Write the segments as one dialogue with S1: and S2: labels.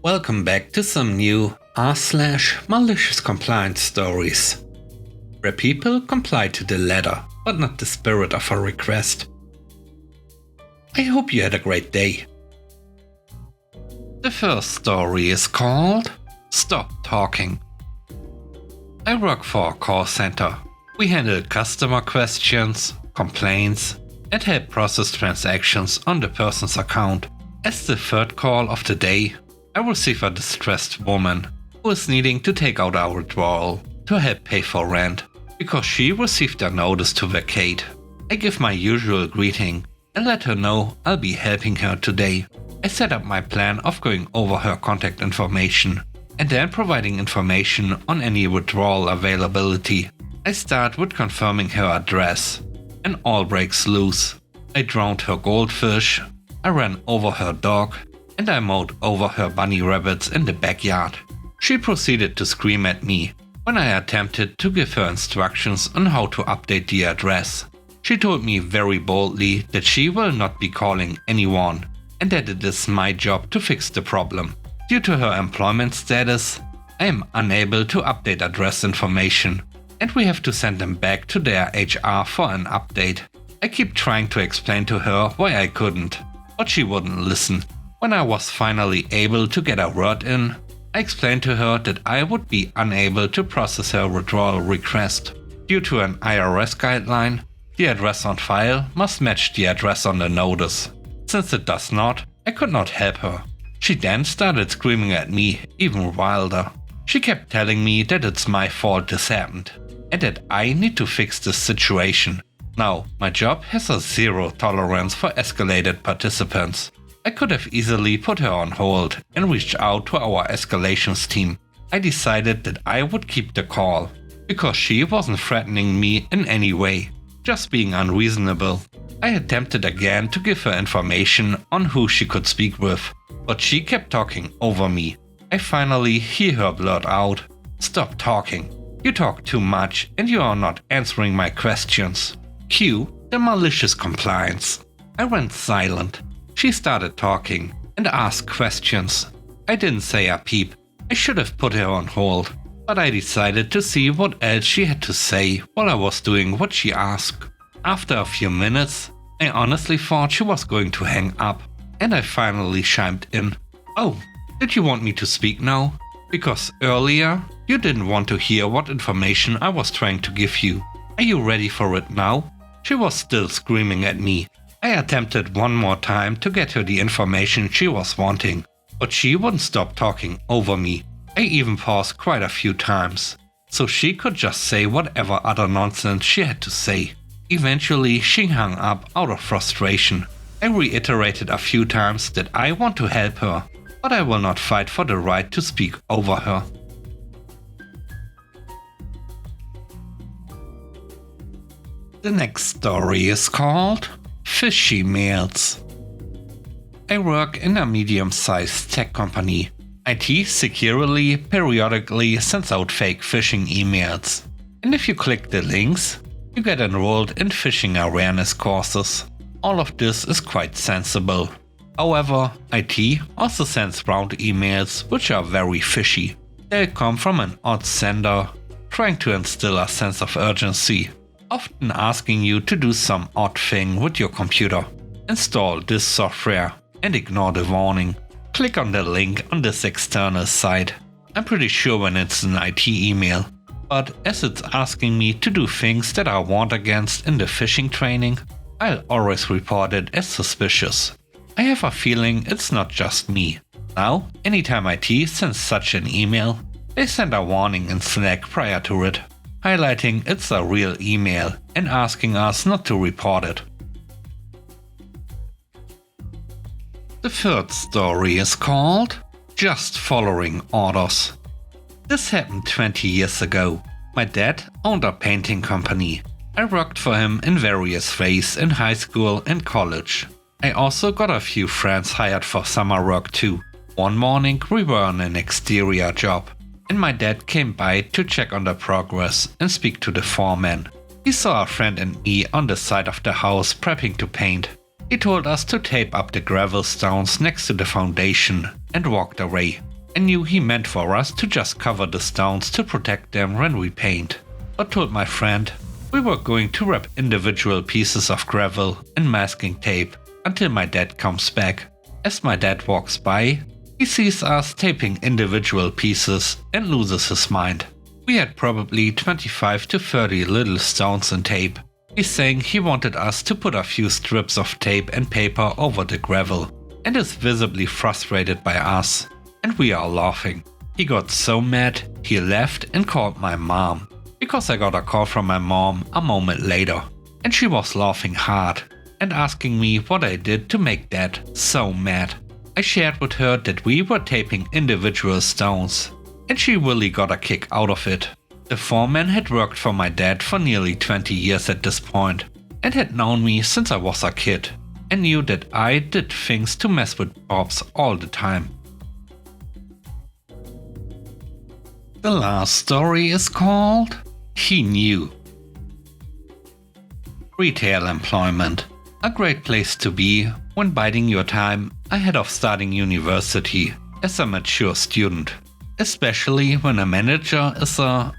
S1: Welcome back to some new r/malicious compliance stories, where people comply to the letter but not the spirit of a request. I hope you had a great day. The first story is called Stop Talking. I work for a call center. We handle customer questions, complaints, and help process transactions on the person's account. As the third call of the day, I receive a distressed woman who is needing to take out our withdrawal to help pay for rent because she received a notice to vacate. I give my usual greeting and let her know I'll be helping her today. I set up my plan of going over her contact information and then providing information on any withdrawal availability. I start with confirming her address, and all breaks loose. I drowned her goldfish, I ran over her dog, and I mowed over her bunny rabbits in the backyard. She proceeded to scream at me when I attempted to give her instructions on how to update the address. She told me very boldly that she will not be calling anyone and that it is my job to fix the problem. Due to her employment status, I am unable to update address information and we have to send them back to their HR for an update. I keep trying to explain to her why I couldn't, but she wouldn't listen. When I was finally able to get a word in, I explained to her that I would be unable to process her withdrawal request. Due to an IRS guideline, the address on file must match the address on the notice. Since it does not, I could not help her. She then started screaming at me even wilder. She kept telling me that it's my fault this happened and that I need to fix this situation. Now, my job has a zero tolerance for escalated participants. I could have easily put her on hold and reached out to our escalations team. I decided that I would keep the call, because she wasn't threatening me in any way, just being unreasonable. I attempted again to give her information on who she could speak with, but she kept talking over me. I finally hear her blurt out, "Stop talking. You talk too much and you are not answering my questions." Cue the malicious compliance. I went silent. She started talking and asked questions. I didn't say a peep. I should have put her on hold, but I decided to see what else she had to say while I was doing what she asked. After a few minutes, I honestly thought she was going to hang up, and I finally chimed in. "Oh, did you want me to speak now? Because earlier, you didn't want to hear what information I was trying to give you. Are you ready for it now?" She was still screaming at me. I attempted one more time to get her the information she was wanting, but she wouldn't stop talking over me. I even paused quite a few times, so she could just say whatever other nonsense she had to say. Eventually, she hung up out of frustration. I reiterated a few times that I want to help her, but I will not fight for the right to speak over her. The next story is called Fishy Mails. I work in a medium-sized tech company. IT securely periodically sends out fake phishing emails. And if you click the links, you get enrolled in phishing awareness courses. All of this is quite sensible. However, IT also sends round emails which are very fishy. They come from an odd sender, trying to instill a sense of urgency, often asking you to do some odd thing with your computer. Install this software and ignore the warning. Click on the link on this external site. I'm pretty sure when it's an IT email, but as it's asking me to do things that I warned against in the phishing training, I'll always report it as suspicious. I have a feeling it's not just me. Now, anytime IT sends such an email, they send a warning in Slack prior to it, highlighting it's a real email and asking us not to report it. The third story is called Just Following Orders. This happened 20 years ago. My dad owned a painting company. I worked for him in various ways in high school and college. I also got a few friends hired for summer work too. One morning we were on an exterior job, and my dad came by to check on the progress and speak to the foreman. He saw a friend and me on the side of the house prepping to paint. He told us to tape up the gravel stones next to the foundation and walked away. I knew he meant for us to just cover the stones to protect them when we paint, but told my friend we were going to wrap individual pieces of gravel in masking tape until my dad comes back. As my dad walks by, he sees us taping individual pieces and loses his mind. We had probably 25 to 30 little stones in tape. He's saying he wanted us to put a few strips of tape and paper over the gravel and is visibly frustrated by us. And we are laughing. He got so mad he left and called my mom, because I got a call from my mom a moment later, and she was laughing hard and asking me what I did to make Dad so mad. I shared with her that we were taping individual stones, and she really got a kick out of it. The foreman had worked for my dad for nearly 20 years at this point, and had known me since I was a kid, and knew that I did things to mess with Bobs all the time. The last story is called He Knew. Retail employment. A great place to be when biding your time ahead of starting university as a mature student, especially when a manager is a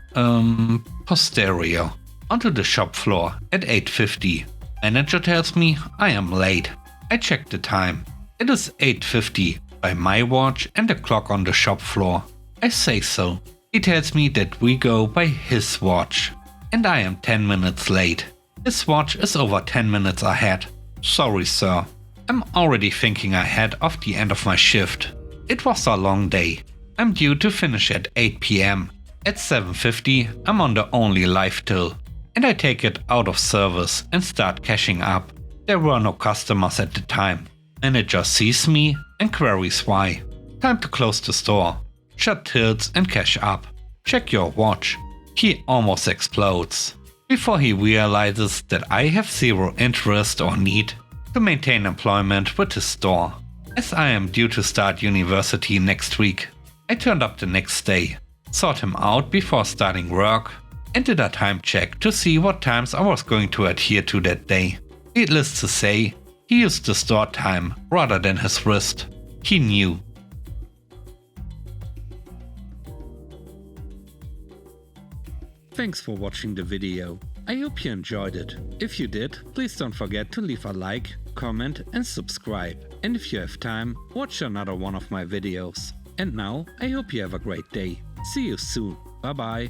S1: posterior onto the shop floor at 8:50. Manager tells me I am late. I check the time. It is 8:50 by my watch and the clock on the shop floor. I say so. He tells me that we go by his watch, and I am 10 minutes late. His watch is over 10 minutes ahead. Sorry, sir. I'm already thinking ahead of the end of my shift. It was a long day. I'm due to finish at 8 PM. At 7:50, I'm on the only live till, and I take it out of service and start cashing up. There were no customers at the time. Manager sees me and queries why. Time to close the store. Shut tills and cash up. Check your watch. He almost explodes before he realizes that I have zero interest or need to maintain employment with his store. As I am due to start university next week, I turned up the next day, sought him out before starting work, and did a time check to see what times I was going to adhere to that day. Needless to say, he used the store time rather than his wrist. He knew. Thanks for watching the video. I hope you enjoyed it. If you did, please don't forget to leave a like, comment and subscribe. And if you have time, watch another one of my videos. And now, I hope you have a great day. See you soon. Bye bye.